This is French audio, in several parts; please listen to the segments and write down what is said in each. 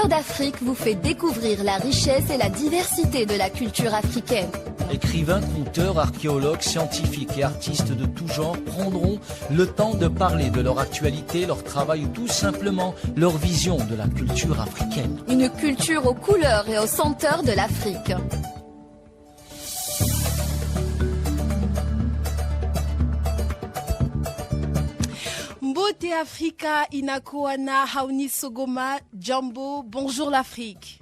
cœur d'Afrique vous fait découvrir la richesse et la diversité de la culture africaine. Écrivains, conteurs, archéologues, scientifiques et artistes de tout genre prendront le temps de parler de leur actualité, leur travail ou tout simplement leur vision de la culture africaine. Une culture aux couleurs et aux senteurs de l'Afrique. Mbote Africa, Inakoana, Hauni Sogoma, Djambo, bonjour l'Afrique.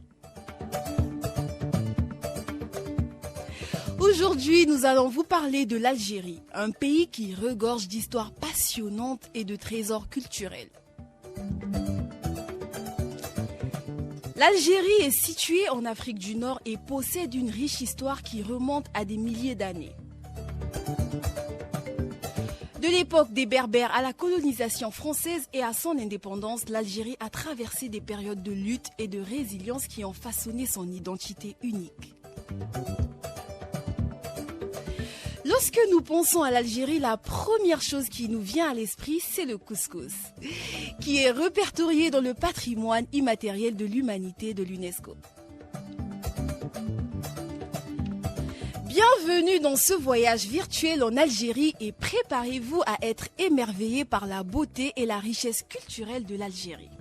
Aujourd'hui, nous allons vous parler de l'Algérie, un pays qui regorge d'histoires passionnantes et de trésors culturels. L'Algérie est située en Afrique du Nord et possède une riche histoire qui remonte à des milliers d'années. De l'époque des Berbères à la colonisation française et à son indépendance, l'Algérie a traversé des périodes de lutte et de résilience qui ont façonné son identité unique. Lorsque nous pensons à l'Algérie, la première chose qui nous vient à l'esprit, c'est le couscous, qui est répertorié dans le patrimoine immatériel de l'humanité de l'UNESCO. Bienvenue dans ce voyage virtuel en Algérie et préparez-vous à être émerveillés par la beauté et la richesse culturelle de l'Algérie.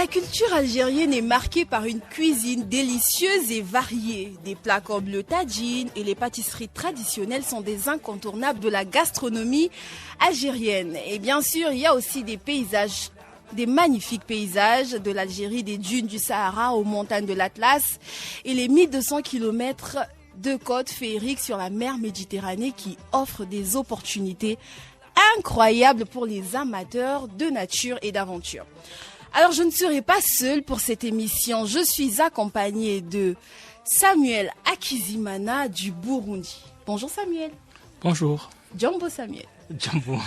La culture algérienne est marquée par une cuisine délicieuse et variée. Des plats comme le tagine et les pâtisseries traditionnelles sont des incontournables de la gastronomie algérienne. Et bien sûr, il y a aussi des paysages, des magnifiques paysages de l'Algérie, des dunes du Sahara aux montagnes de l'Atlas et les 1200 km de côtes féeriques sur la mer Méditerranée qui offrent des opportunités incroyables pour les amateurs de nature et d'aventure. Alors, je ne serai pas seule pour cette émission. Je suis accompagnée de Samuel Akizimana du Burundi. Bonjour Samuel. Bonjour. Djambo Samuel. Djambo.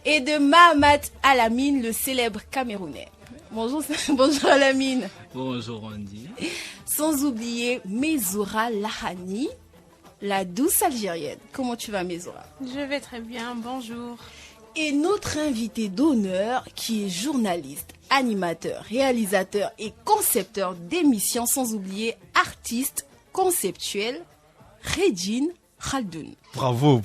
Et de Mahamat Alamine, le célèbre Camerounais. Bonjour, bonjour Alamine. Bonjour Andy. Sans oublier Mezoura Lahani. la douce algérienne. Comment tu vas, Mesora? Je vais très bien, bonjour. Et notre invité d'honneur qui est journaliste, animateur, réalisateur et concepteur d'émissions, sans oublier artiste conceptuel, Redine Khaldoun. Bravo.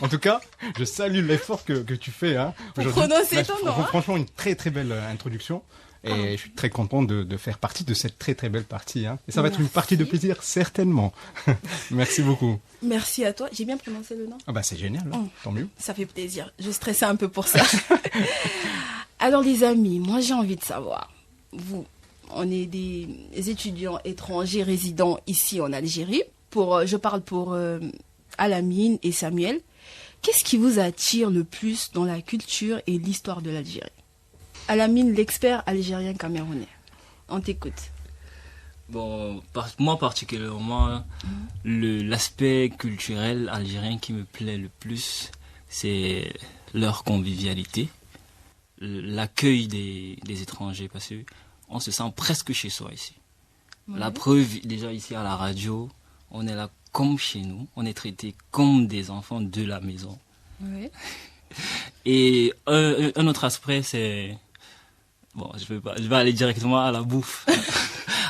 En tout cas, je salue l'effort que tu fais. Hein, pour prononcer ton nom. Franchement, une très très belle introduction. Et je suis très content de faire partie de cette très très belle partie. Hein. Et ça va être une partie de plaisir, certainement. Merci beaucoup. Merci à toi. J'ai bien prononcé le nom? C'est génial, hein. Tant mieux. Ça fait plaisir. Je stressais un peu pour ça. Alors les amis, moi j'ai envie de savoir, vous, on est des étudiants étrangers résidant ici en Algérie. Je parle pour Alamine et Samuel. Qu'est-ce qui vous attire le plus dans la culture et l'histoire de l'Algérie? Alamine, l'expert algérien camerounais. On t'écoute. Bon, moi particulièrement, l'aspect culturel algérien qui me plaît le plus, c'est leur convivialité, l'accueil des étrangers, parce qu'on se sent presque chez soi ici. Ouais. La preuve, déjà ici à la radio, on est là comme chez nous, on est traité comme des enfants de la maison. Ouais. Et un autre aspect, c'est... Bon, je vais aller directement à la bouffe,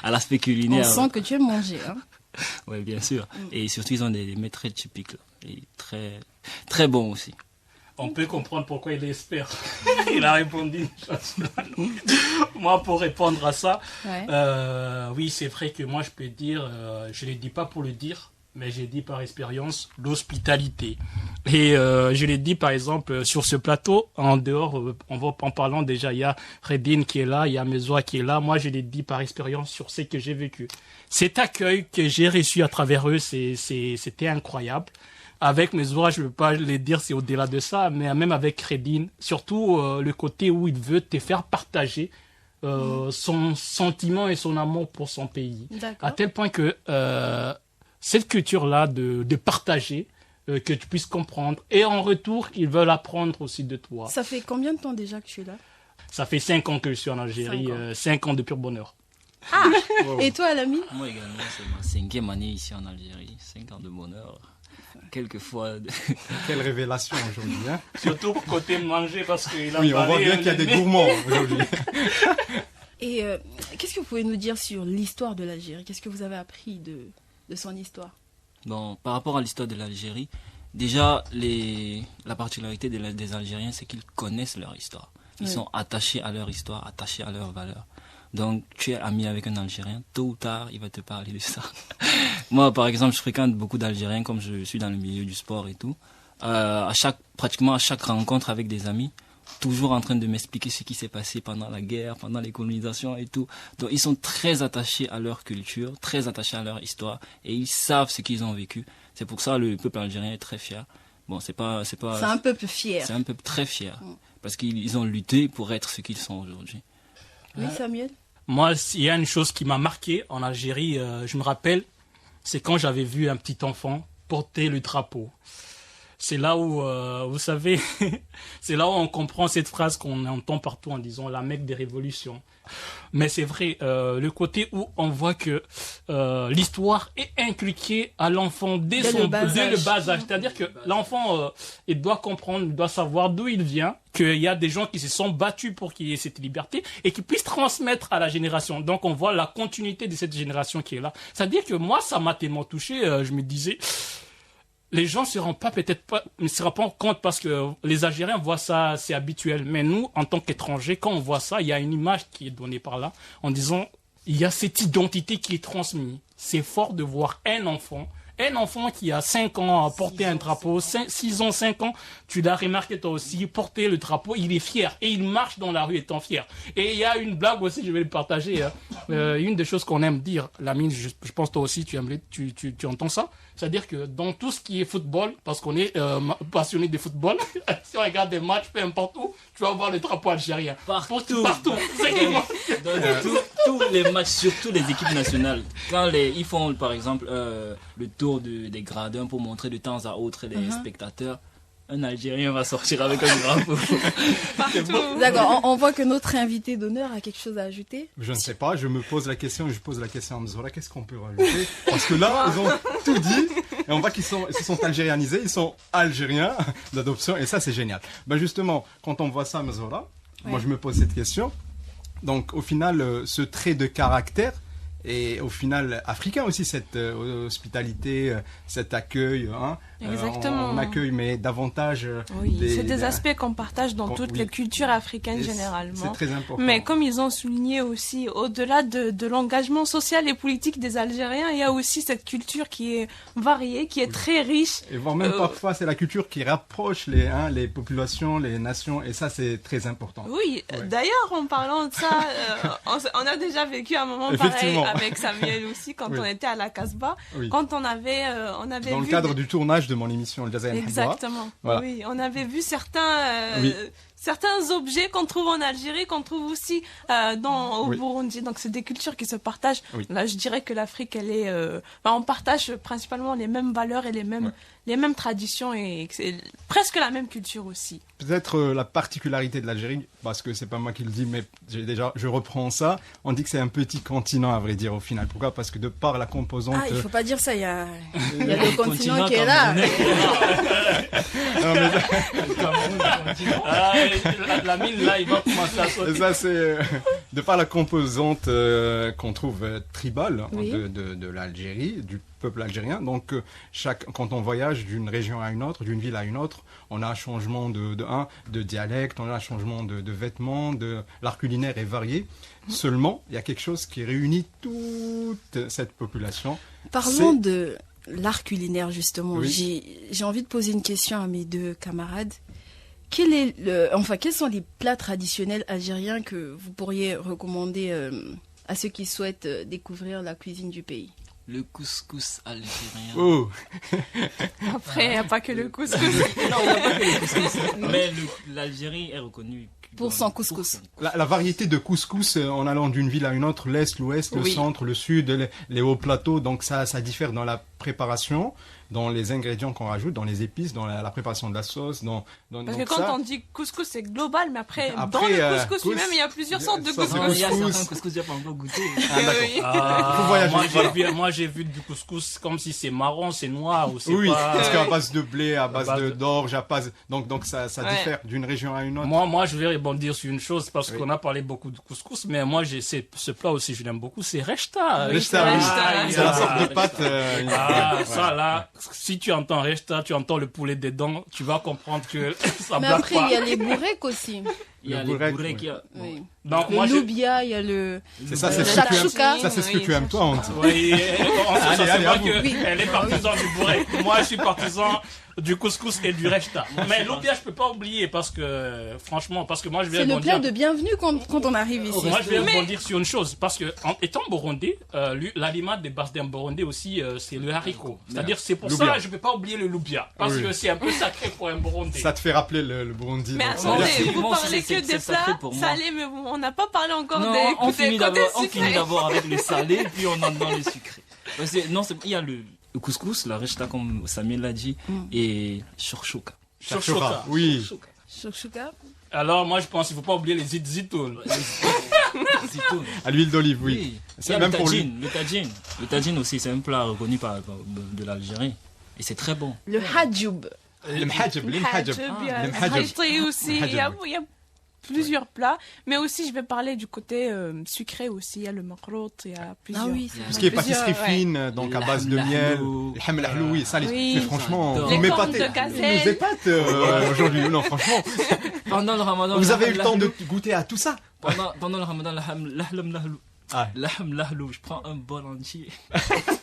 à l'aspect culinaire. On sent que tu aimes manger, hein? Oui, bien sûr. Et surtout, ils ont des mets très typiques, là, et très, très bons aussi. On peut comprendre pourquoi il est expert. Il a répondu. Moi, pour répondre à ça, oui, c'est vrai que moi, je peux dire, je ne le dis pas pour le dire, mais j'ai dit par expérience, l'hospitalité. Et je l'ai dit, par exemple, sur ce plateau, en dehors, en parlant déjà, il y a Redine qui est là, il y a Mesora qui est là. Moi, je l'ai dit par expérience sur ce que j'ai vécu. Cet accueil que j'ai reçu à travers eux, c'était incroyable. Avec Mesora, je ne veux pas le dire, c'est au-delà de ça, mais même avec Redine, surtout le côté où il veut te faire partager son sentiment et son amour pour son pays. À tel point que cette culture-là de partager, que tu puisses comprendre, et en retour, ils veulent apprendre aussi de toi. Ça fait combien de temps déjà que tu es là? Ça fait 5 ans que je suis en Algérie, 5 ans de pur bonheur. Ah, et toi, Alami? Moi également, c'est ma 5e année ici en Algérie, 5 ans de bonheur. Quelquefois. Quelle révélation aujourd'hui, hein? Surtout côté manger, parce qu'il a on voit bien qu'il y a des gourmands aujourd'hui. Et qu'est-ce que vous pouvez nous dire sur l'histoire de l'Algérie? Qu'est-ce que vous avez appris de son histoire? Bon, par rapport à l'histoire de l'Algérie, déjà, la particularité des Algériens, c'est qu'ils connaissent leur histoire. Ils sont attachés à leur histoire, attachés à leurs valeurs. Donc, tu es ami avec un Algérien, tôt ou tard, il va te parler de ça. Moi, par exemple, je fréquente beaucoup d'Algériens, comme je suis dans le milieu du sport et tout. Pratiquement à chaque rencontre avec des amis, toujours en train de m'expliquer ce qui s'est passé pendant la guerre, pendant les colonisations et tout. Donc, ils sont très attachés à leur culture, très attachés à leur histoire, et ils savent ce qu'ils ont vécu. C'est pour ça que le peuple algérien est très fier. Bon, c'est un peuple fier. C'est un peuple très fier, parce qu'ils ont lutté pour être ce qu'ils sont aujourd'hui. Oui, Samuel? Moi, il y a une chose qui m'a marqué en Algérie, je me rappelle, c'est quand j'avais vu un petit enfant porter le drapeau. C'est là où, vous savez, c'est là où on comprend cette phrase qu'on entend partout en disant la Mecque des révolutions. Mais c'est vrai, le côté où on voit que l'histoire est inculquée à l'enfant dès le bas âge. C'est-à-dire que l'enfant, il doit comprendre, il doit savoir d'où il vient, qu'il y a des gens qui se sont battus pour qu'il y ait cette liberté et qui puissent transmettre à la génération. Donc on voit la continuité de cette génération qui est là. C'est-à-dire que moi, ça m'a tellement touché, je me disais... Les gens ne se rendent pas compte parce que les Algériens voient ça, c'est habituel. Mais nous, en tant qu'étrangers, quand on voit ça, il y a une image qui est donnée par là en disant il y a cette identité qui est transmise. C'est fort de voir un enfant qui a 5 ans a porté un drapeau, 6 ans, 5 ans, tu l'as remarqué toi aussi, porter le drapeau, il est fier et il marche dans la rue étant fier. Et il y a une blague aussi, je vais le partager, une des choses qu'on aime dire, Lamine, je pense toi aussi tu entends ça, c'est-à-dire que dans tout ce qui est football, parce qu'on est passionné de football, si on regarde des matchs, peu importe où, tu vas voir le drapeau algérien. Partout. Dans tous les matchs, surtout les équipes nationales, quand ils font par exemple le tour des gradins pour montrer de temps à autre les spectateurs, un Algérien va sortir avec un drapeau. D'accord, on voit que notre invité d'honneur a quelque chose à ajouter. Je ne sais pas, je me pose la question, je pose la question à Mesora, qu'est-ce qu'on peut rajouter? Parce que là, ils ont tout dit. Et on voit qu'ils se sont algérianisés, ils sont algériens d'adoption, et ça c'est génial. Ben justement, quand on voit ça, Mazora, moi je me pose cette question. Donc au final, ce trait de caractère, et au final africain aussi, cette hospitalité, cet accueil. Hein, Exactement. On accueille, mais davantage. Oui, c'est des aspects qu'on partage dans toutes les cultures africaines généralement. C'est très important. Mais comme ils ont souligné aussi, au-delà de l'engagement social et politique des Algériens, il y a aussi cette culture qui est variée, qui est très riche. Et voire même parfois, c'est la culture qui rapproche les populations, les nations, et ça, c'est très important. Oui, d'ailleurs, en parlant de ça, on a déjà vécu un moment pareil avec Samuel aussi, quand on était à la Casbah, quand on avait dans le cadre du tournage de mon émission Le Jazair. Exactement. Voilà. Oui, on avait vu certains objets qu'on trouve en Algérie, qu'on trouve aussi au Burundi. Donc c'est des cultures qui se partagent. Là, je dirais que l'Afrique, elle est, on partage principalement les mêmes valeurs et les mêmes traditions et c'est presque la même culture aussi. Peut-être la particularité de l'Algérie, parce que c'est pas moi qui le dis, mais je reprends ça. On dit que c'est un petit continent, à vrai dire, au final. Pourquoi? Parce que de par la composante. Ah, il faut pas dire ça. Il y a le continent qui est là. La mine là, il va commencer à sauter. Et ça, c'est de par la composante qu'on trouve tribale de l'Algérie, du peuple algérien. Donc, quand on voyage d'une région à une autre, d'une ville à une autre, on a un changement de dialecte, on a un changement de vêtements, l'art culinaire est varié. Seulement, il y a quelque chose qui réunit toute cette population. Parlons de l'art culinaire, justement. Oui. J'ai envie de poser une question à mes deux camarades. Quels sont les plats traditionnels algériens que vous pourriez recommander à ceux qui souhaitent découvrir la cuisine du pays? Le couscous algérien. Oh. Après, il n'y a pas que le couscous. Non, il n'y a pas que le couscous. Mais l'Algérie est reconnue pour son couscous. La variété de couscous en allant d'une ville à une autre, l'Est, l'Ouest, le Centre, le Sud, les hauts plateaux, donc ça diffère dans la préparation, dans les ingrédients qu'on rajoute, dans les épices, dans la préparation de la sauce. Parce que quand on dit couscous, c'est global, mais après dans le couscous lui-même, il y a plusieurs sortes de couscous. Il y a certains couscous, il n'y a pas encore goûté. Moi, j'ai vu du couscous comme si c'est marron, c'est noir ou c'est pas... parce qu'à base de blé, à base d'orge, donc ça diffère d'une région à une autre. Moi, je vais rebondir sur une chose parce qu'on a parlé beaucoup de couscous, mais moi, ce plat aussi, je l'aime beaucoup, c'est rechta. C'est la sorte de pâte. Ça là, si tu entends rechta, tu entends le poulet dedans, tu vas comprendre que ça mais blague après, pas. il y a les bourrecs aussi. Il y a les bourrecs, Donc, le loubia, il y a le shakshuka. Ça, c'est ce que tu aimes, toi, on dit. Oui, elle est partisan du bourrec. Moi, je suis partisan du couscous et du rechta. Mais l'oubia, je peux pas oublier parce que, franchement, moi, je vais c'est le plat de bienvenue quand on arrive ici. Moi, je vais rebondir sur une chose parce que, étant burundais, l'aliment de base d'un burundais aussi, c'est le haricot. C'est-à-dire, c'est pour ça que je peux pas oublier le loubia parce que c'est un peu sacré pour un burundais. Ça te fait rappeler le Burundi. Mais attendez, vous parlez que des plats salés, mais on n'a pas parlé encore des côtés sucrés. On finit d'abord avec le salé, puis on entre dans le sucré. Il y a le couscous, la rechta comme Samuel l'a dit, et shakshuka. Shakshuka, oui. Shakshuka. Alors moi je pense qu'il ne faut pas oublier les zitoun. À l'huile d'olive, oui. C'est même pour le tagine. Le tagine aussi, c'est un plat reconnu de l'Algérie. Et c'est très bon. Le hadjoub. Le mhajab aussi. Il y a plusieurs plats, mais aussi je vais parler du côté sucré aussi. Il y a le makrout, il y a plusieurs. Ah oui, ce qui est pâtisserie fine, donc à base de miel, le ham lahlou, oui, ça, mais franchement, les cornes de gazelle, les épates aujourd'hui, non, franchement. Pendant le Ramadan, vous avez eu le temps de goûter à tout ça. Pendant le Ramadan, l'ahlam lahlou. L'ahlam lahlou, je prends un bol entier.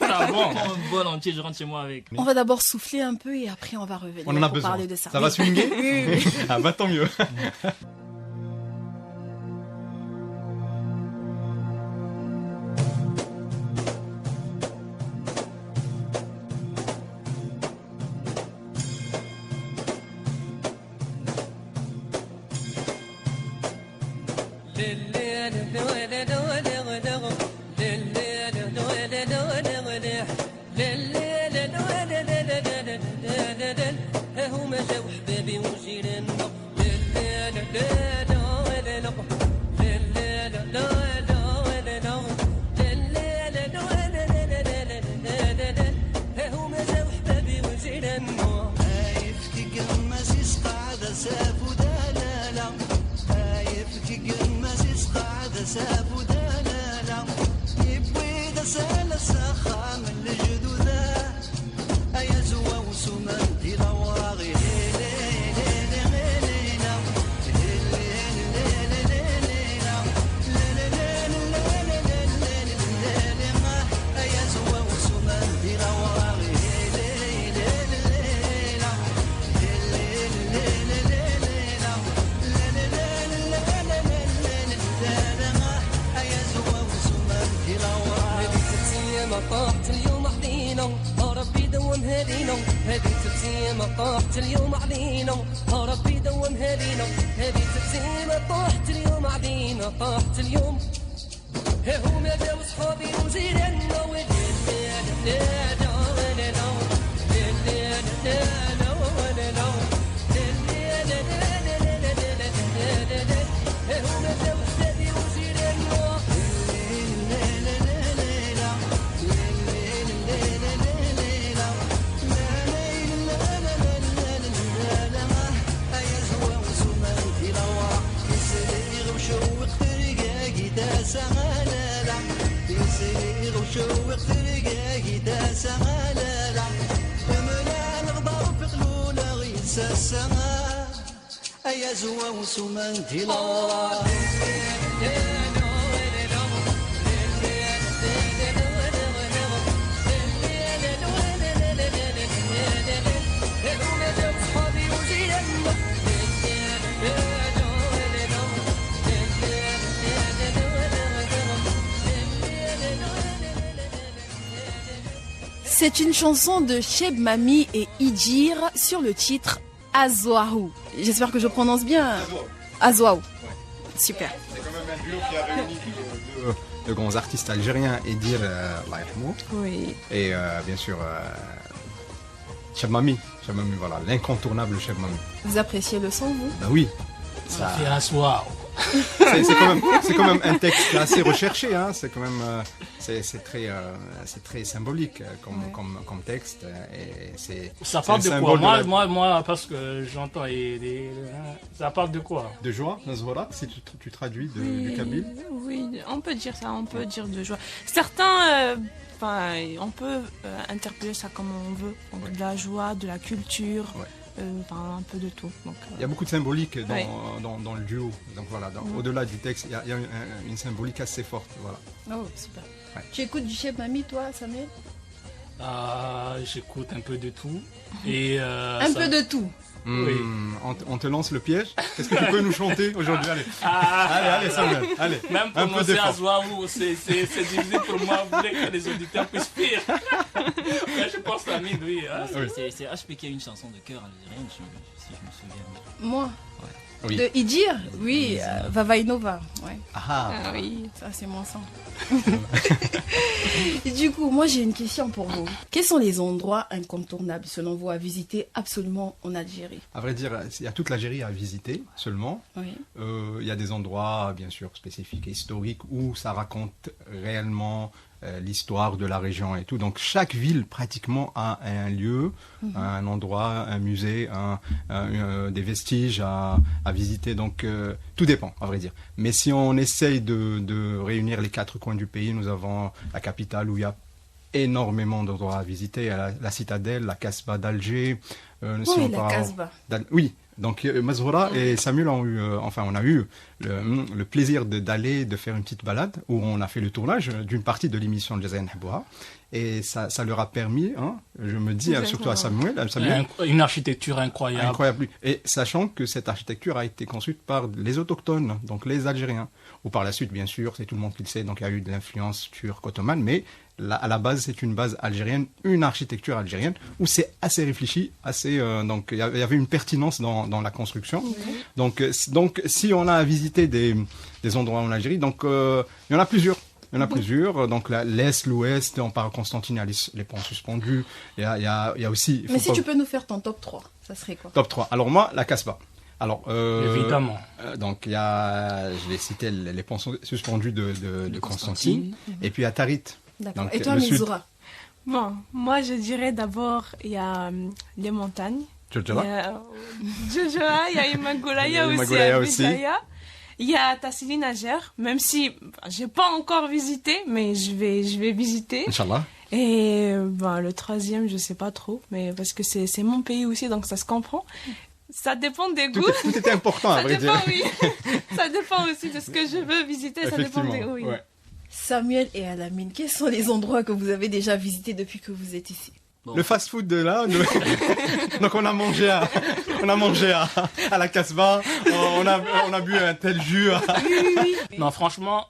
Ah bon? Je prends un bol entier, je rentre chez moi avec. On va d'abord souffler un peu et après on va revenir on en a pour besoin. parler de ça. Ça va swinguer? Oui. Ah bah tant mieux. هم جاو حبابي وجيران طاحت اليوم علينا ربي دومها لينا هذه تبسيمة طاحت اليوم علينا ربي دومها لينا هذه تبسيمة طاحت اليوم علينا طاحت اليوم هما جاو صحابي وجيراننا شوق فرقاقي داس على العب وملا نغبر في قلونا غيسا السما أيا زوا وسومان ديلا C'est une chanson de Cheb Mami et Idjir sur le titre Azouahou. J'espère que je prononce bien. Azouahou. Super. C'est quand même un duo qui a réuni de grands artistes algériens, Idjir oui. Et bien sûr Cheb Mami. Cheb Mami, voilà, l'incontournable Cheb Mami. Vous appréciez le son, vous? Ben oui. Ça fait Azouahou. C'est quand même un texte assez recherché, hein. C'est quand même c'est très symbolique comme texte et ça parle de quoi? Moi parce que j'entends ça parle de quoi? De joie, Nazwara, si tu traduis du kabyle. Oui, on peut dire ça, on peut dire de joie. Certains on peut interpréter ça comme on veut, donc de la joie, de la culture. Ouais. Un peu de tout. Donc, il y a beaucoup de symbolique dans le duo. Donc voilà, au-delà du texte, il y a une symbolique assez forte. Voilà. Oh, super. Ouais. Tu écoutes du Cheb Mami, toi, Samuel? J'écoute un peu de tout. Et, peu de tout. Oui. On te lance le piège. Qu'est-ce que tu peux nous chanter aujourd'hui? Allez. Allez, Samuel. Allez. Même prononcer Azouahou, c'est difficile pour moi. Vous voulez que les auditeurs puissent fuir. Je pense à Mine, oui. Hein. C'est HPK, une chanson de cœur algérienne, si je me souviens bien. Moi ouais. Oui. De Idjir? Oui, Vavainova. Ouais. Ah oui. Ça, c'est mon sang. Et du coup, moi, j'ai une question pour vous. Quels sont les endroits incontournables, selon vous, à visiter absolument en Algérie? À vrai dire, il y a toute l'Algérie à visiter seulement. Oui. Il y a des endroits, bien sûr, spécifiques et historiques où ça raconte réellement l'histoire de la région et tout. Donc chaque ville pratiquement a un lieu, un endroit, un musée, des vestiges à visiter. Donc tout dépend, à vrai dire. Mais si on essaye de réunir les 4 coins du pays, nous avons la capitale où il y a énormément d'endroits à visiter. La citadelle, la Casbah d'Alger. Oui, la Casbah. Oui. Donc Mazroura et Samuel ont eu, on a eu le plaisir d'aller, de faire une petite balade où on a fait le tournage d'une partie de l'émission de Jazair Nhabouha. Et ça leur a permis, hein, je me dis, surtout à Samuel, une architecture incroyable. Incroyable. Et sachant que cette architecture a été construite par les autochtones, donc les Algériens. Ou par la suite, bien sûr, c'est tout le monde qui le sait, donc il y a eu de l'influence turque ottomane, mais à la base, c'est une base algérienne, une architecture algérienne, où c'est assez réfléchi, donc il y avait une pertinence dans la construction. Oui. Donc, si on a à visiter des endroits en Algérie, donc il y en a plusieurs. Il y en a plusieurs. Donc l'Est, l'Ouest, on part à Constantine, il y a les ponts suspendus. Il y a aussi... Mais si tu peux nous faire ton top 3, ça serait quoi? Top 3. Alors moi, la Casbah. Alors, évidemment. Donc il y a, je l'ai cité, les ponts suspendus de Constantine. Et puis à Tarit. D'accord. Et toi, Mizoura? Bon, moi je dirais d'abord, il y a les montagnes. Djodjora, il y a Imagolaya aussi. Il y a Tassili Najer, même si j'ai pas encore visité, mais je vais visiter. Inch'Allah. Et le troisième, je sais pas trop, mais parce que c'est mon pays aussi, donc ça se comprend. Ça dépend des goûts. Tout était important, à vrai dire. Oui. Ça dépend aussi de ce que je veux visiter, ça dépend des goûts. Oui. Ouais. Samuel et Alamine, quels sont les endroits que vous avez déjà visités depuis que vous êtes ici? Bon. Le fast-food de là, donc on a mangé à la Casbah, on a bu un tel jus. Non, franchement,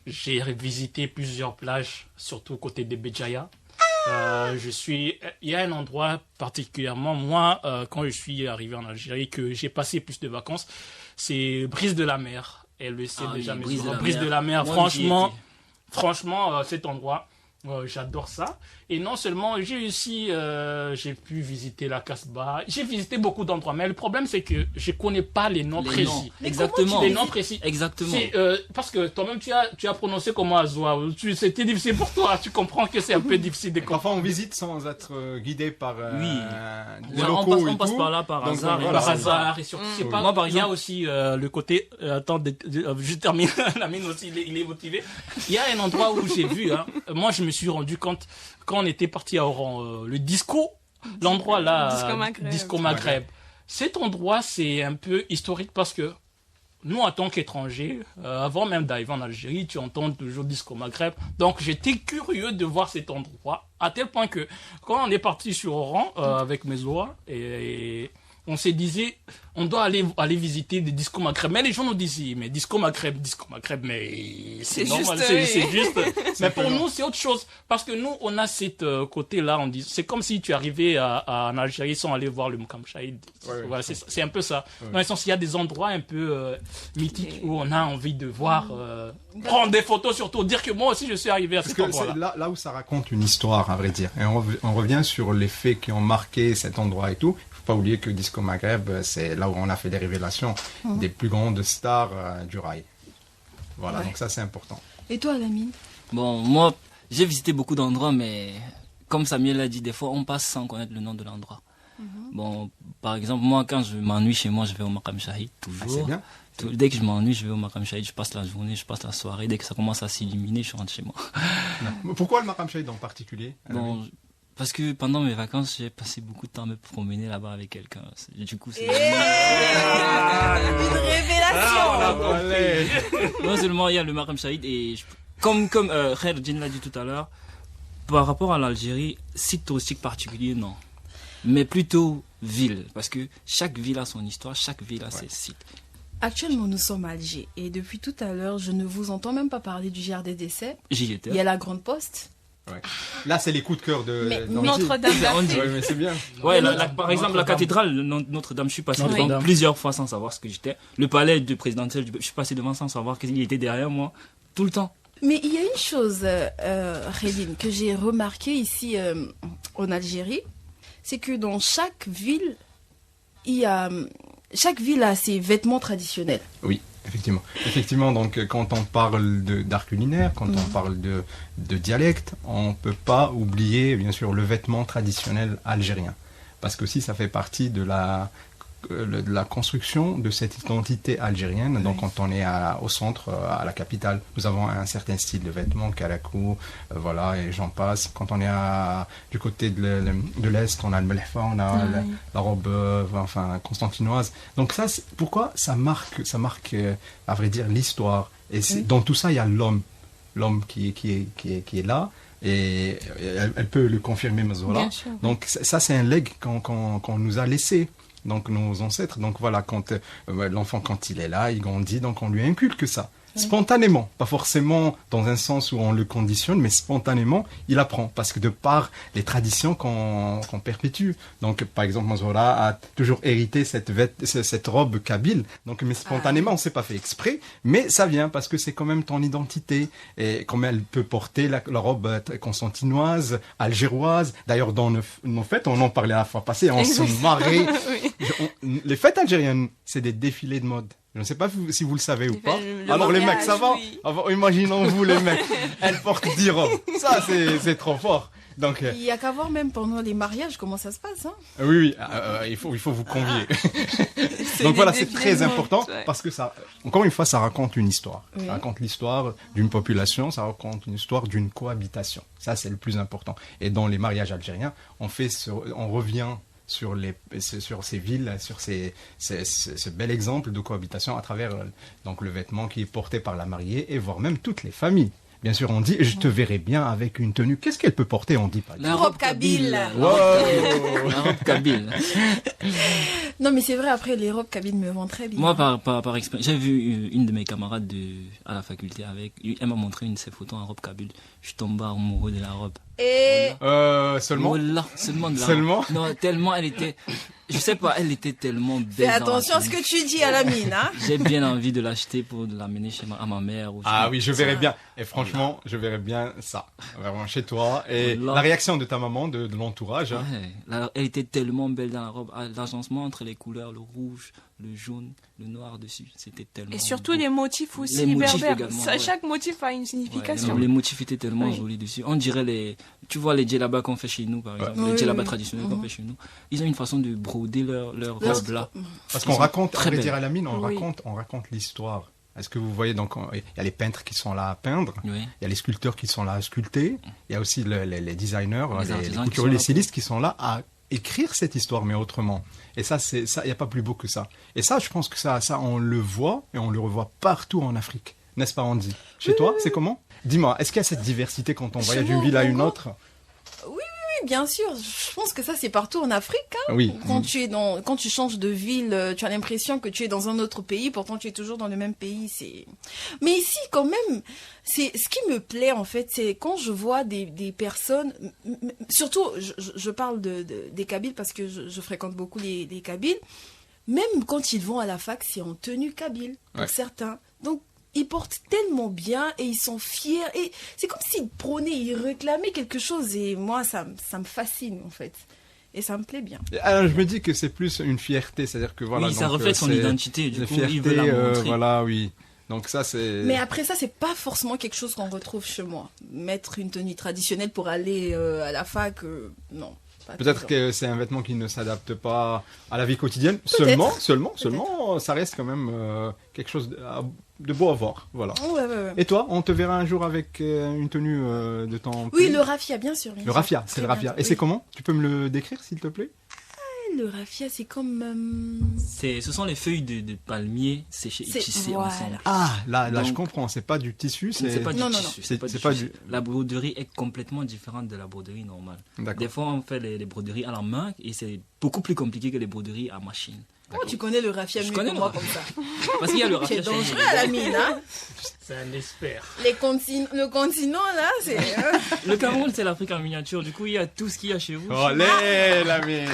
j'ai visité plusieurs plages, surtout côté de Béjaïa. Il y a un endroit particulièrement, moi, quand je suis arrivé en Algérie, que j'ai passé plus de vacances, c'est Brise de la Mer. Elle le sait déjà, mais Brise de la Mer, franchement, cet endroit, j'adore ça. Et non seulement j'ai pu visiter la Casbah, j'ai visité beaucoup d'endroits, mais le problème c'est que je connais pas les noms précis. Exactement. Les noms précis. Exactement. Parce que toi-même tu as prononcé comment Azoua. C'était difficile pour toi. Tu comprends que c'est un peu difficile de comprendre. Parfois on visite sans être guidé par Oui. les locaux on passe par là par hasard. Par hasard et surtout. Moi, par exemple, il y a aussi le côté. Attends, je termine. La mine aussi, il est motivé. Il y a un endroit où j'ai vu. Moi, je me suis rendu compte quand on était parti à Oran, le disco, l'endroit là, Disco Maghreb. Cet endroit, c'est un peu historique parce que nous, en tant qu'étrangers, avant même d'arriver en Algérie, tu entends toujours Disco Maghreb. Donc, j'étais curieux de voir cet endroit, à tel point que quand on est parti sur Oran avec mes oies, et on s'est dit, on doit aller visiter des Disco Maghreb. Mais les gens nous disaient, mais Disco Maghreb, mais c'est normal, c'est juste. Mais pour nous, c'est autre chose. Parce que nous, on a cette côté-là, on dit, c'est comme si tu arrivais en Algérie sans aller voir le Moukam Chahid. Voilà, c'est un peu ça. Ouais. Dans le sens, il y a des endroits un peu mythiques où on a envie de voir, prendre des photos surtout, dire que moi aussi je suis arrivé à cet endroit-là. C'est là où ça raconte une histoire, à vrai dire. Et on revient sur les faits qui ont marqué cet endroit et tout. Pas oublier que Disco Maghreb, c'est là où on a fait des révélations des plus grandes stars du rail. Voilà, donc ça c'est important. Et toi, Alamine? Bon, moi, j'ai visité beaucoup d'endroits, mais comme Samuel l'a dit, des fois on passe sans connaître le nom de l'endroit. Bon, par exemple, moi, quand je m'ennuie chez moi, je vais au Makam Shahid, toujours. C'est bien. Dès que je m'ennuie, je vais au Makam Shahid, je passe la journée, je passe la soirée. Dès que ça commence à s'illuminer, je rentre chez moi. Pourquoi le Makam Shahid en particulier? Bon, parce que pendant mes vacances, j'ai passé beaucoup de temps à me promener là-bas avec quelqu'un. Du coup, c'est... Une révélation. Non seulement il y a le Makam Shahid et comme Khair Djinn l'a dit tout à l'heure, par rapport à l'Algérie, site touristique particulier, non. Mais plutôt ville, parce que chaque ville a son histoire, chaque ville a ses sites. Actuellement, nous sommes à Alger et depuis tout à l'heure, je ne vous entends même pas parler du GRDDC. J'y étais. Il y a la Grande Poste. Ouais. Là, c'est les coups de cœur de Notre-Dame d'Afrique. Ouais, mais c'est bien. Ouais, par exemple, la cathédrale Notre-Dame, je suis passé devant plusieurs fois sans savoir ce que j'étais. Le palais du présidentiel, je suis passé devant sans savoir qu'il était derrière moi, tout le temps. Mais il y a une chose, Khéline, que j'ai remarqué ici en Algérie, c'est que dans chaque ville, chaque ville a ses vêtements traditionnels. Oui, effectivement. Effectivement, donc quand on parle d'art culinaire, quand on parle de dialecte, on ne peut pas oublier, bien sûr, le vêtement traditionnel algérien. Parce que aussi, ça fait partie de la construction de cette identité algérienne. Donc, quand on est au centre, à la capitale, nous avons un certain style de vêtements, kalakou, voilà, et j'en passe. Quand on est du côté de l'Est, on a le melfa, on a la robe, constantinoise. Donc ça, pourquoi ça marque, à vrai dire, l'histoire. Et dans tout ça, il y a l'homme qui est là. Et elle peut le confirmer, Mazoura. Donc ça, c'est un legs qu'on nous a laissé. Donc nos ancêtres, donc voilà, quand l'enfant, quand il est là, il grandit, donc on lui inculque ça. Spontanément, pas forcément dans un sens où on le conditionne, mais spontanément, il apprend, parce que de par les traditions qu'on perpétue. Donc, par exemple, Mazoura a toujours hérité cette robe kabyle, donc, mais spontanément, on ne s'est pas fait exprès, mais ça vient, parce que c'est quand même ton identité, et comme elle peut porter la robe constantinoise, algéroise. D'ailleurs, dans nos fêtes, on en parlait la fois passée, on se marrait. Les fêtes algériennes, c'est des défilés de mode. Je ne sais pas si vous le savez ou pas. Alors les mecs, ça va? Imaginons-vous les mecs. Elle porte 10 robes. Ça, c'est trop fort. Donc, il y a qu'à voir même pendant les mariages comment ça se passe. Hein. Oui, il faut vous convier. Donc voilà, c'est très important parce que ça, encore une fois, ça raconte une histoire. Oui. Ça raconte l'histoire d'une population, ça raconte une histoire d'une cohabitation. Ça, c'est le plus important. Et dans les mariages algériens, on revient sur ces villes, sur ce bel exemple de cohabitation à travers donc le vêtement qui est porté par la mariée et voire même toutes les familles. Bien sûr, on dit, je te verrai bien avec une tenue. Qu'est-ce qu'elle peut porter, on dit pas. La robe kabyle. Wow. La robe kabyle. Non, mais c'est vrai, après, les robes kabyle me vont très bien. Moi, par expérience, j'ai vu une de mes camarades à la faculté elle m'a montré une de ses photos en robe kabyle. Je tombe amoureux de la robe. Et seulement seulement de la Seulement robe. Non, tellement elle était... Je sais pas, elle était tellement belle. Fais attention à ce que tu dis à la mine, hein. J'ai bien envie de l'acheter pour l'amener à ma mère. Oui, je verrais bien. Et franchement, je verrais bien ça. Vraiment chez toi. Et la réaction de ta maman, de l'entourage. Hein. Ouais, elle était tellement belle dans la robe. L'agencement entre les couleurs, le rouge, le jaune, le noir dessus, c'était tellement Et surtout beau. Les motifs aussi berbères. Chaque motif a une signification. Les motifs étaient tellement jolis dessus. On dirait tu vois les djellabas qu'on fait chez nous, par exemple, les djellabas traditionnels qu'on fait chez nous. Ils ont une façon de broder leur robe là. Parce qu'on raconte, à vrai dire à la mine, on raconte l'histoire. Est-ce que vous voyez, donc, il y a les peintres qui sont là à peindre, il y a les sculpteurs qui sont là à sculpter, il y a aussi les designers, les couturiers, les stylistes qui sont là à écrire cette histoire, mais autrement. Et ça, il n'y a pas plus beau que ça. Et ça, je pense que ça, on le voit et on le revoit partout en Afrique. N'est-ce pas, Andy? Chez toi, c'est comment? Dis-moi, est-ce qu'il y a cette diversité quand on voyage d'une ville à une autre? Oui, bien sûr. Je pense que ça, c'est partout en Afrique. Hein. Oui. Quand tu changes de ville, tu as l'impression que tu es dans un autre pays. Pourtant, tu es toujours dans le même pays. Mais ici, quand même, c'est ce qui me plaît, en fait, c'est quand je vois des personnes, surtout, je parle des Kabyles parce que je fréquente beaucoup les Kabyles. Même quand ils vont à la fac, c'est en tenue kabyle, pour certains. Donc, ils portent tellement bien et ils sont fiers. Et c'est comme s'ils prônaient, ils réclamaient quelque chose. Et moi, ça me fascine, en fait. Et ça me plaît bien. Alors, je me dis que c'est plus une fierté. C'est-à-dire que voilà. Oui, ça reflète son identité. Du coup, il veut la montrer. Voilà, oui. Donc ça, c'est... Mais après ça, c'est pas forcément quelque chose qu'on retrouve chez moi. Mettre une tenue traditionnelle pour aller à la fac, non. Peut-être que c'est un vêtement qui ne s'adapte pas à la vie quotidienne. Seulement, ça reste quand même quelque chose de beau à voir. Voilà. Ouais. Et toi, on te verra un jour avec une tenue de ton pays? Oui, le raffia, bien sûr. Le raffia, c'est le raffia. Et c'est comment? Tu peux me le décrire, s'il te plaît? Le raffia, c'est comme... Ce sont les feuilles de palmier séchées et tissées ensemble. Ah, là, je comprends. C'est pas du tissu, c'est pas du tissu. C'est pas du... La broderie est complètement différente de la broderie normale. Des fois, on fait les broderies à la main et c'est beaucoup plus compliqué que les broderies à machine. Oh, tu connais le raffia mieux que moi comme ça. Parce qu'il y a le raffia. C'est dangereux à la mine, hein. C'est un expert. Le continent, là, c'est... Le Cameroun, c'est l'Afrique en miniature. Du coup, il y a tout ce qu'il y a chez vous. Olé, la mine.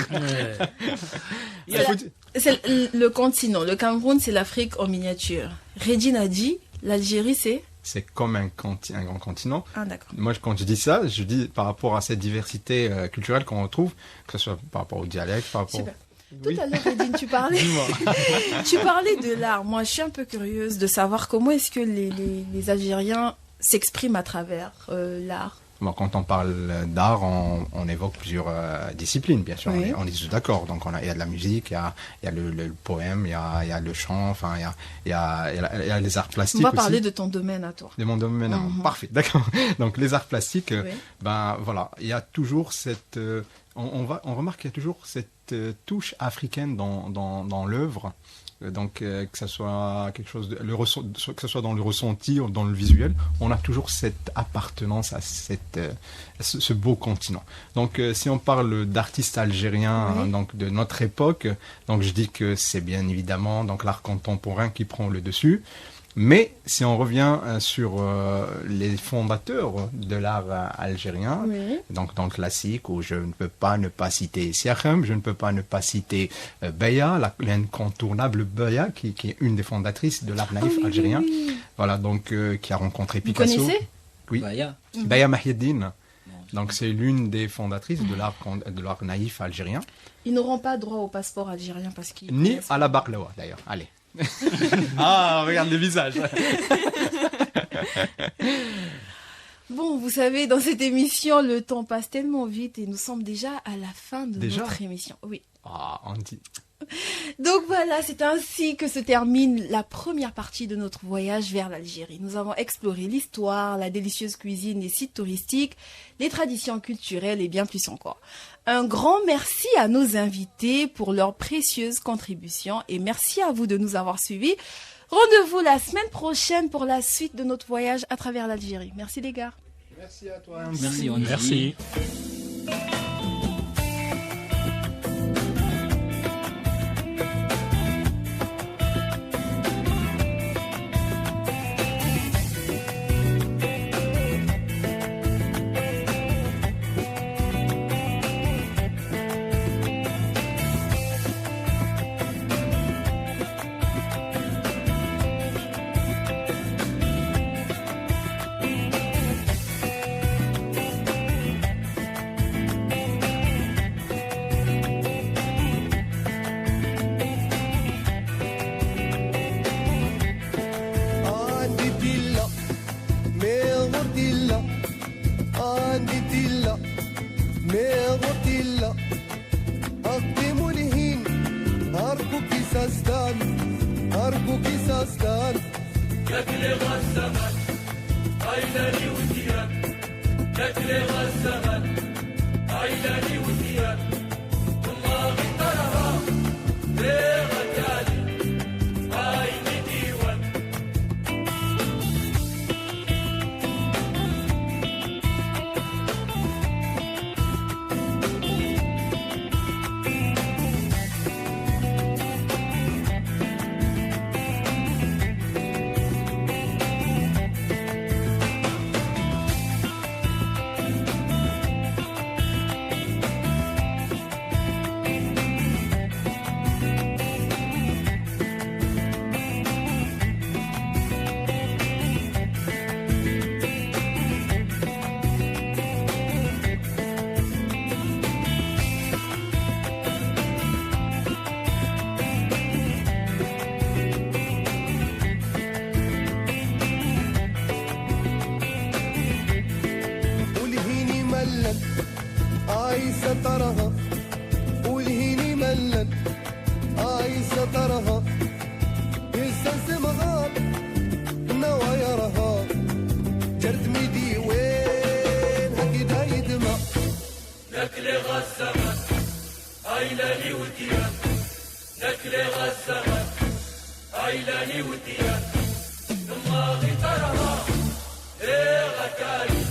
C'est le continent. Le Cameroun, c'est l'Afrique en miniature. Regine a dit, l'Algérie, c'est... C'est comme un grand continent. Ah, d'accord. Moi, quand je dis ça, je dis par rapport à cette diversité culturelle qu'on retrouve, que ce soit par rapport au dialecte, par rapport... Super. Tout à l'heure, Edine, tu parlais de l'art. Moi, je suis un peu curieuse de savoir comment est-ce que les Algériens s'expriment à travers l'art. Bon, quand on parle d'art, on évoque plusieurs disciplines, bien sûr. Oui. On est tous d'accord. Donc, il y a de la musique, il y a le poème, il y a le chant, enfin, il y a les arts plastiques. On va parler de ton domaine à toi. De mon domaine à moi. Parfait, d'accord. Donc, les arts plastiques, ben voilà, il y a toujours cette... on remarque qu'il y a toujours cette touche africaine dans l'œuvre. Donc, que ça soit quelque chose que ce soit dans le ressenti ou dans le visuel, on a toujours cette appartenance à ce beau continent. Donc, si on parle d'artistes algériens, donc de notre époque, donc je dis que c'est bien évidemment donc l'art contemporain qui prend le dessus. Mais si on revient sur les fondateurs de l'art algérien, donc dans le classique, où je ne peux pas ne pas citer Siakhem, je ne peux pas ne pas citer Beya, l'incontournable Beya, qui est une des fondatrices de l'art naïf algérien. Voilà, donc qui a rencontré Picasso. Vous connaissez? Oui. Beya Mahieddine. Donc c'est l'une des fondatrices de l'art naïf algérien. Ils n'auront pas droit au passeport algérien parce qu'ils... Ni à la baklawa d'ailleurs. Allez. Ah, regarde les visages. Bon, vous savez, dans cette émission, le temps passe tellement vite et nous sommes déjà à la fin de notre émission. Oui. Ah, on dit. Donc voilà, c'est ainsi que se termine la première partie de notre voyage vers l'Algérie. Nous avons exploré l'histoire, la délicieuse cuisine, les sites touristiques, les traditions culturelles et bien plus encore. Un grand merci à nos invités pour leurs précieuses contributions et merci à vous de nous avoir suivis. Rendez-vous la semaine prochaine pour la suite de notre voyage à travers l'Algérie. Merci les gars. Merci à toi. Merci, on Merci. ترها والهيني ملن عايزة ترها يستسمها نوايا رها جرت ميدي وين هكذا يدمع نكلي غزمة عيلاني وديان نكلي غزمة عيلاني وديان نماغي ترها ايه غكالي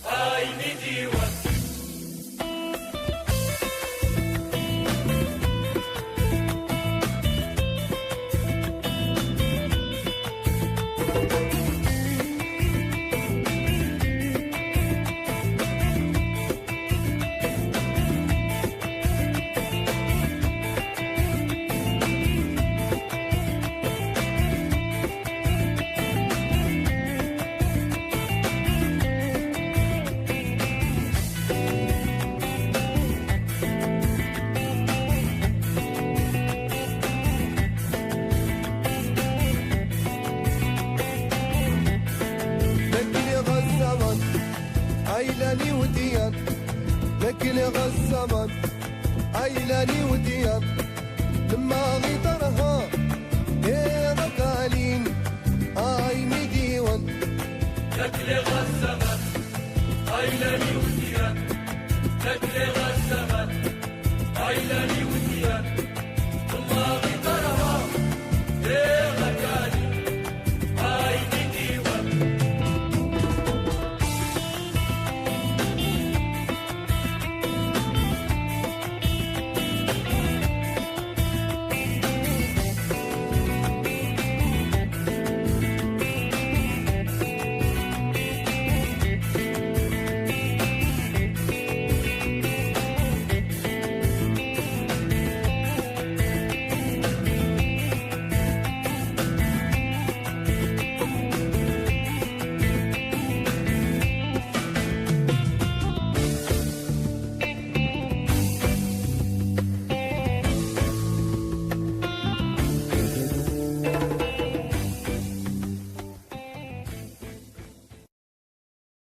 عيني ديوان عيلاني وديان لكن غزمان عيلاني وديان لما غيطرها يا غقالين عيني ديوان لكن غزمان عيلاني وديان لكن